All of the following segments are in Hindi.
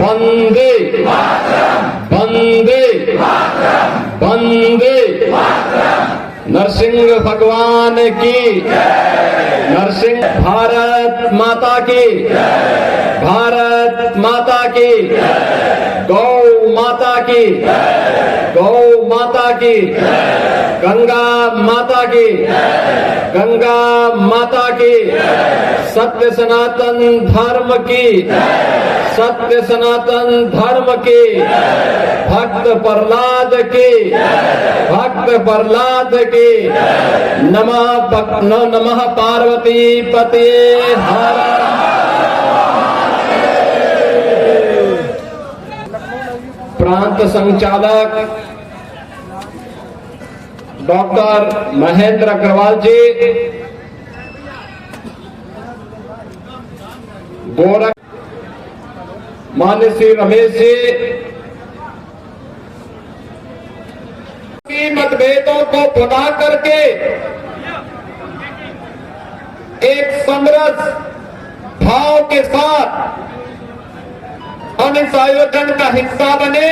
वंदे वंदे वंदे नरसिंह भगवान की, नरसिंह भारत माता की, भारत माता की, गौ माता की, गौ माता की, गंगा माता की, गंगा माता की, सत्य सनातन धर्म की, सत्य सनातन धर्म की, भक्त प्रहलाद की, भक्त प्रहलाद की। नमः पार्वती पते हर। प्रांत संचालक डॉक्टर महेंद्र अग्रवाल जी, गोरख मान्य श्री रमेश जी, मतभेदों को भुला करके एक समरस भाव के साथ हम इस आयोजन का हिस्सा बने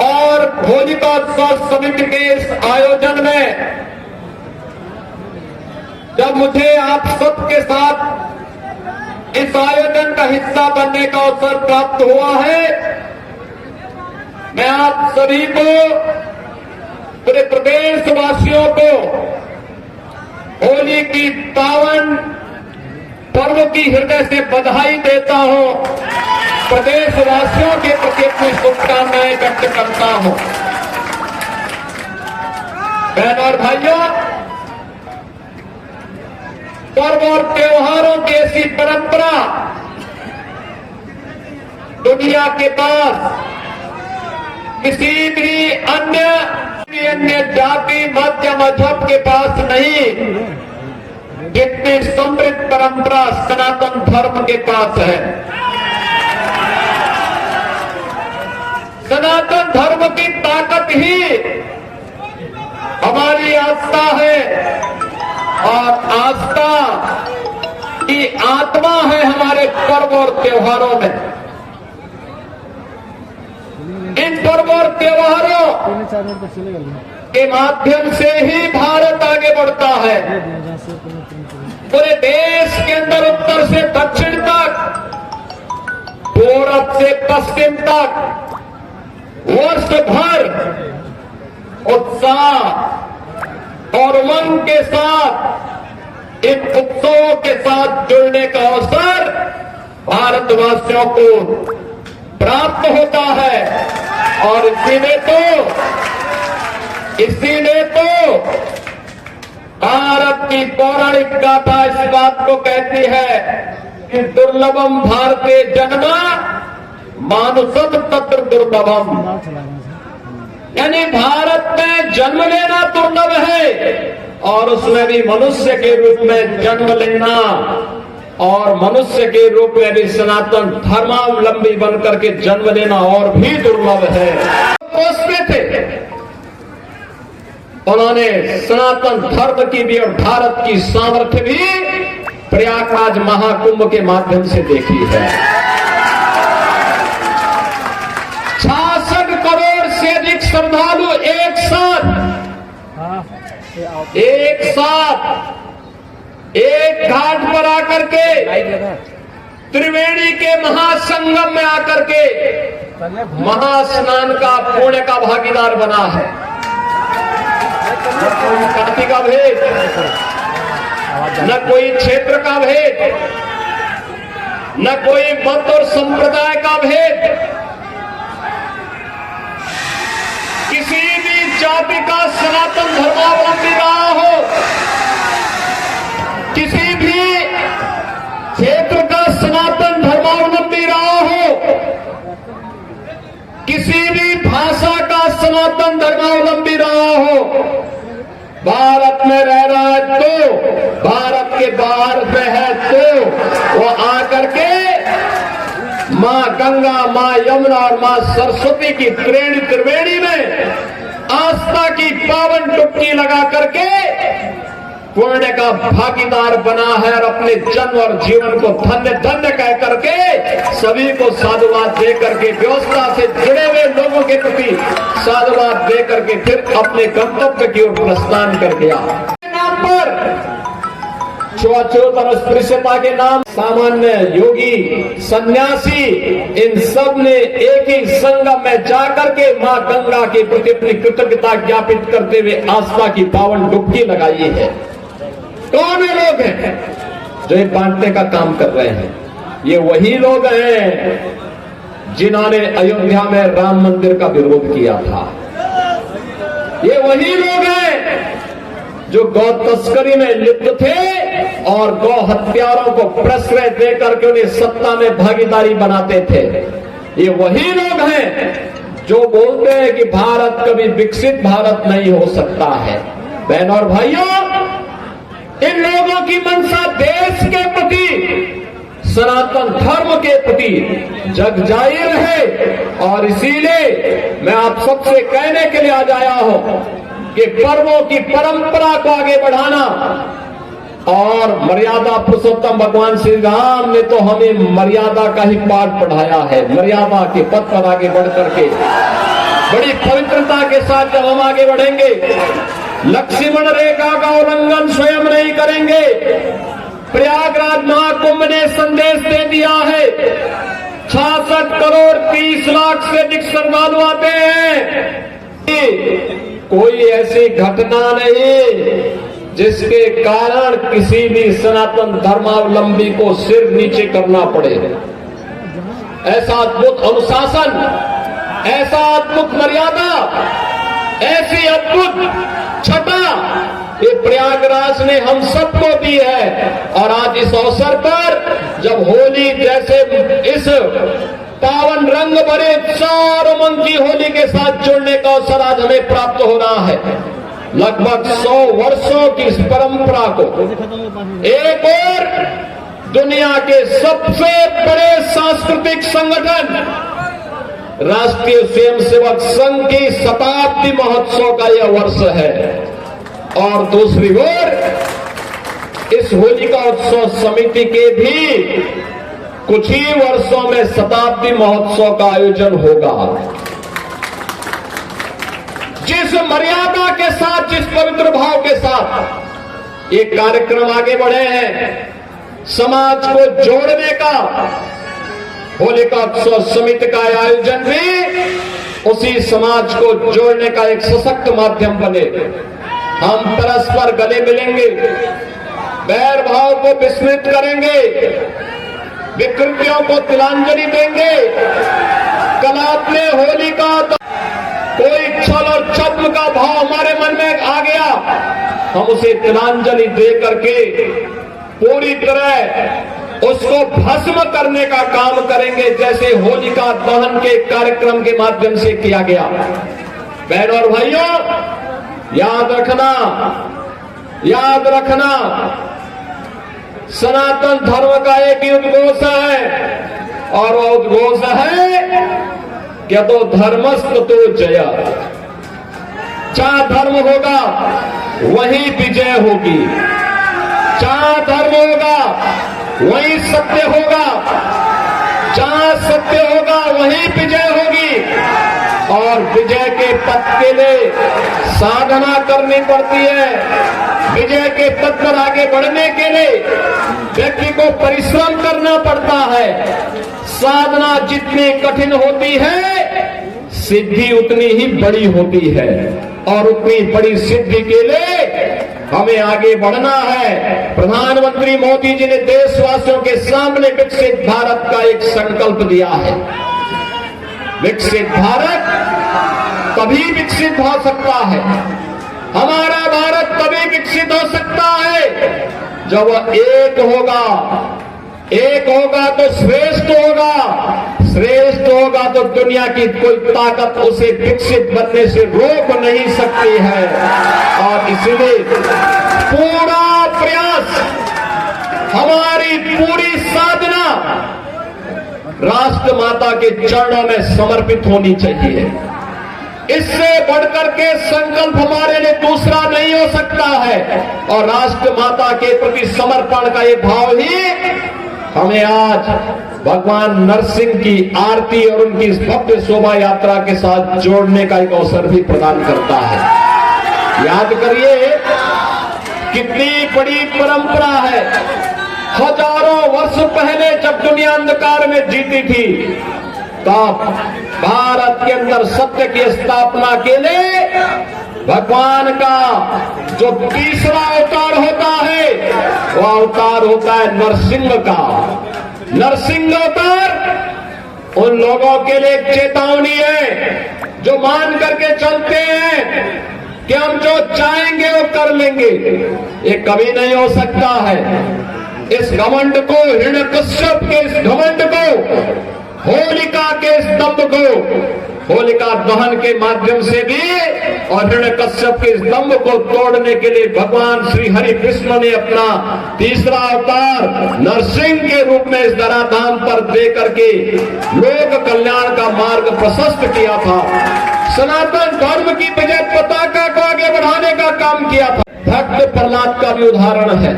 और होलिका उत्सव समिति के इस आयोजन में जब मुझे आप सबके साथ इस आयोजन का हिस्सा बनने का अवसर प्राप्त हुआ है, मैं आप सभी को, पूरे प्रदेशवासियों को होली की पावन पर्व की हृदय से बधाई देता हूं। प्रदेशवासियों के प्रति अपनी शुभकामनाएं व्यक्त करता हूं। बहनों और भाइयों, पर्व और त्योहारों की ऐसी परंपरा दुनिया के पास किसी भी अन्य जाति मध्य मजहब के पास नहीं, जितनी समृद्ध परंपरा सनातन धर्म के पास है। सनातन धर्म की ताकत ही हमारी आस्था है और आस्था की आत्मा है हमारे पर्व और त्योहारों में। इन पर्व और त्योहारों के माध्यम से ही भारत आगे बढ़ता है। पूरे देश के अंदर उत्तर से दक्षिण तक, पूरब से पश्चिम तक वर्ष भर उत्साह और उमंग के साथ इन उत्सवों के साथ जुड़ने का अवसर भारतवासियों को प्राप्त होता है। और इसीलिए तो भारत की पौराणिक गाथा इस बात को कहती है कि दुर्लभम भारते जन्मा मानुषम तत्र दुर्लभम, यानी भारत में जन्म लेना दुर्लभ है और उसमें भी मनुष्य के रूप में जन्म लेना और मनुष्य के रूप में भी सनातन धर्मावलंबी बनकर के जन्म लेना और भी दुर्लभ है। उसमें थे, उन्होंने सनातन धर्म की भी और भारत की सामर्थ्य भी प्रयागराज महाकुंभ के माध्यम से देखी है। 66 करोड़ से अधिक श्रद्धालु एक साथ एक घाट पर आकर के त्रिवेणी के महासंगम में आकर के महास्नान का पुण्य का भागीदार बना है। न कोई जाति का भेद, न कोई क्षेत्र का भेद, न कोई मत और संप्रदाय का भेद, किसी भी जाति का सनातन धर्मावलंबी रहा हो, किसी भी क्षेत्र का सनातन धर्मावलंबी रहा हो, किसी भी भाषा का सनातन धर्मावलंबी रहा हो, भारत में रह रहा है तो, भारत के बाहर में है तो वो आकर के मां गंगा, मां यमुना और मां सरस्वती की त्रिवेणी में आस्था की पावन डुबकी लगा करके पुण्य का भागीदार बना है और अपने जन्म और जीवन को धन्य धन्य कह करके सभी को साधुवाद दे करके, व्यवस्था से जुड़े हुए लोगों के प्रति साधुवाद दे करके फिर अपने गंतव्य की ओर प्रस्थान कर गया। नाम पर छुआछूत और अस्पृश्यता के नाम सामान्य योगी सन्यासी इन सब ने एक ही संगम में जाकर के मां गंगा के प्रति अपनी कृतज्ञता ज्ञापित करते हुए आस्था की पावन डुबकी लगाई है। कौन वे लोग हैं जो ये बांटने का काम कर रहे हैं? ये वही लोग हैं जिन्होंने अयोध्या में राम मंदिर का विरोध किया था। ये वही लोग हैं जो गौ तस्करी में लिप्त थे और गौ हत्यारों को प्रश्रय देकर के उन्हें सत्ता में भागीदारी बनाते थे। ये वही लोग हैं जो बोलते हैं कि भारत कभी विकसित भारत नहीं हो सकता है। बहनों और भाइयों, इन लोगों की मंशा देश के प्रति, सनातन धर्म के प्रति जग जाहिर है और इसीलिए मैं आप सबसे कहने के लिए आज आया हूं कि पर्वों की परंपरा को आगे बढ़ाना और मर्यादा पुरुषोत्तम भगवान श्री राम ने तो हमें मर्यादा का ही पाठ पढ़ाया है। मर्यादा के पथ पर आगे बढ़ करके बड़ी पवित्रता के साथ जब हम आगे बढ़ेंगे, लक्ष्मण रेखा का उल्लंघन स्वयं नहीं करेंगे। प्रयागराज महाकुंभ ने संदेश दे दिया है, 66 करोड़ 30 लाख से अधिक श्रद्धालु आते हैं। कोई ऐसी घटना नहीं जिसके कारण किसी भी सनातन धर्मावलंबी को सिर नीचे करना पड़े। ऐसा अद्भुत अनुशासन, ऐसा अद्भुत मर्यादा, ऐसी अद्भुत छटा ये प्रयागराज ने हम सबको दी है। और आज इस अवसर पर जब होली जैसे इस पावन रंग भरे चार उमंग की होली के साथ जुड़ने का अवसर आज हमें प्राप्त हो रहा है, लगभग 100 वर्षों की इस परंपरा को एक और दुनिया के सबसे बड़े सांस्कृतिक संगठन राष्ट्रीय स्वयंसेवक संघ की शताब्दी महोत्सव का यह वर्ष है और दूसरी ओर इस होलिका उत्सव समिति के भी कुछ ही वर्षों में शताब्दी महोत्सव का आयोजन होगा। जिस मर्यादा के साथ, जिस पवित्र भाव के साथ ये कार्यक्रम आगे बढ़े हैं, समाज को जोड़ने का होलिका उत्सव समिति का आयोजन भी उसी समाज को जोड़ने का एक सशक्त माध्यम बने। हम परस्पर गले मिलेंगे, बैर भाव को विस्मृत करेंगे, विकृतियों को तिलांजलि देंगे। कलात्मय होली का कोई छल और छद्म का भाव हमारे मन में आ गया, हम उसे तिलांजलि दे करके पूरी तरह उसको भस्म करने का काम करेंगे, जैसे होलिका दहन के कार्यक्रम के माध्यम से किया गया। बहनों और भाइयों, याद रखना सनातन धर्म का एक ही उद्घोष है और वह उद्घोष है कि तो धर्मस्त तो जय। जहां धर्म होगा वहीं विजय होगी, जहां धर्म होगा वहीं सत्य होगा, जहां सत्य होगा वहीं विजय होगी। और विजय के पथ के लिए साधना करनी पड़ती है। विजय के पथ पर आगे बढ़ने के लिए व्यक्ति को परिश्रम करना पड़ता है। साधना जितनी कठिन होती है, सिद्धि उतनी ही बड़ी होती है और उतनी बड़ी सिद्धि के लिए हमें आगे बढ़ना है। प्रधानमंत्री मोदी जी ने देशवासियों के सामने विकसित भारत का एक संकल्प दिया है। विकसित भारत तभी विकसित हो सकता है, हमारा भारत तभी विकसित हो सकता है जब वह एक होगा। एक होगा तो श्रेष्ठ होगा, श्रेष्ठ होगा तो दुनिया की कोई ताकत उसे विकसित बनने से रोक नहीं सकती है। और इसलिए पूरा प्रयास, हमारी पूरी साधना राष्ट्र माता के चरणों में समर्पित होनी चाहिए। इससे बढ़कर के संकल्प हमारे लिए दूसरा नहीं हो सकता है और राष्ट्र माता के प्रति समर्पण का ये भाव ही हमें आज भगवान नरसिंह की आरती और उनकी इस भव्य शोभा यात्रा के साथ जोड़ने का एक अवसर भी प्रदान करता है। याद करिए कितनी बड़ी परंपरा है। हजारों वर्ष पहले जब दुनिया अंधकार में जीती थी, तब भारत के अंदर सत्य की स्थापना के लिए भगवान का जो तीसरा अवतार होता है, वो अवतार होता है नरसिंह का। नरसिंह अवतार उन लोगों के लिए एक चेतावनी है जो मान करके चलते हैं कि हम जो चाहेंगे वो कर लेंगे। ये कभी नहीं हो सकता है। इस घमंड को, हिरण्यकश्यप के इस घमंड को, होलिका के इस दंभ को, होलिका दहन के माध्यम से भी और हिरण्यकश्यप के इस दंभ को तोड़ने के लिए भगवान श्री हरि कृष्ण ने अपना तीसरा अवतार नरसिंह के रूप में इस धराधाम पर दे करके लोक कल्याण का मार्ग प्रशस्त किया था। सनातन धर्म की विजय पताका को आगे बढ़ाने का काम किया था। भक्त प्रहलाद का भी उदाहरण है।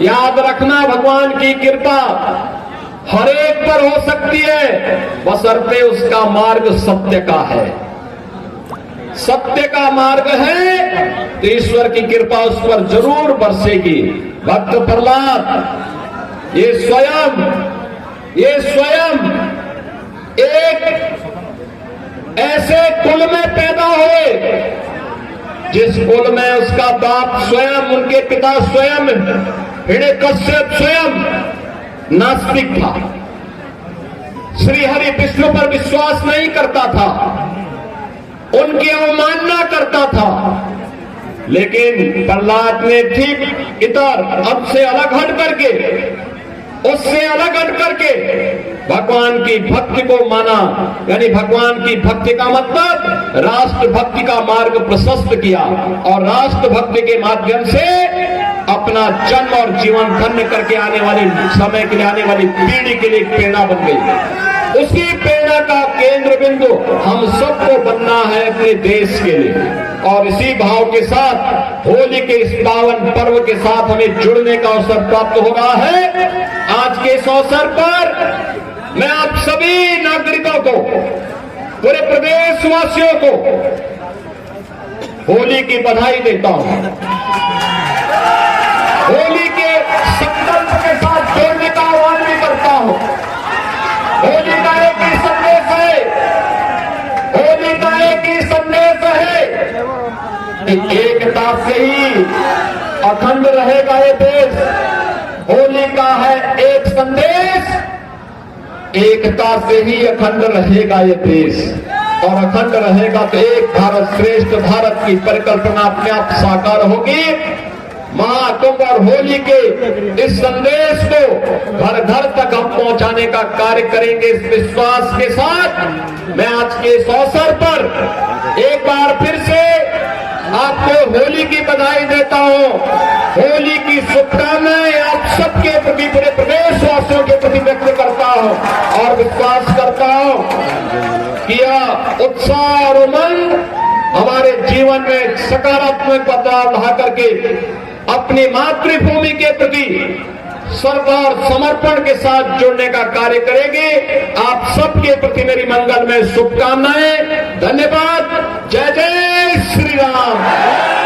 याद रखना, भगवान की कृपा हर एक पर हो सकती है, बशर्ते उसका मार्ग सत्य का है। सत्य का मार्ग है तो ईश्वर की कृपा उस पर जरूर बरसेगी। भक्त प्रहलाद ये स्वयं एक ऐसे कुल में पैदा हुए जिस कुल में उसका बाप स्वयं, उनके पिता स्वयं, हिरण्यकश्यप स्वयं नास्तिक था, श्री हरि विष्णु पर विश्वास नहीं करता था, उनकी अवमानना करता था। लेकिन प्रहलाद ने ठीक इधर अब से अलग हट करके, उससे अलग हट करके भगवान की भक्ति को माना। यानी भगवान की भक्ति का मतलब राष्ट्र भक्ति का मार्ग प्रशस्त किया और राष्ट्र भक्ति के माध्यम से अपना जन्म और जीवन धन्य करके आने वाले समय के लिए, आने वाली पीढ़ी के लिए प्रेरणा बन गई। उसी प्रेरणा का केंद्र बिंदु हम सबको बनना है अपने देश के लिए। और इसी भाव के साथ होली के इस पावन पर्व के साथ हमें जुड़ने का अवसर प्राप्त हो रहा है। आज के इस अवसर पर मैं आप सभी नागरिकों को, पूरे प्रदेशवासियों को होली की बधाई देता हूं। होली के संकल्प के साथ जोड़ने का आह्वान भी करता हूं। होली का एक ही संदेश है, होली का एक ही संदेश है कि एकता से ही अखंड रहेगा ये देश। होली का है एक संदेश, एकता से ही अखंड रहेगा ये देश। और अखंड रहेगा तो एक भारत श्रेष्ठ भारत की परिकल्पना अपने आप साकार होगी। महाकुंभ और होली के इस संदेश को घर घर तक हम पहुंचाने का कार्य करेंगे। इस विश्वास के साथ मैं आज के इस अवसर पर एक बार फिर से आपको होली की बधाई देता हूं। होली की शुभकामनाएं आप सबके प्रति, पूरे प्रदेशवासियों के प्रति व्यक्त करता हूं और विश्वास करता हूं कि यह उत्साह और उमंग हमारे जीवन में सकारात्मक बदलाव ला करके अपनी मातृभूमि के प्रति श्रद्धा और समर्पण के साथ जुड़ने का कार्य करेंगे। आप सबके प्रति मेरी मंगलमय शुभकामनाएं। धन्यवाद। जय जय श्री राम।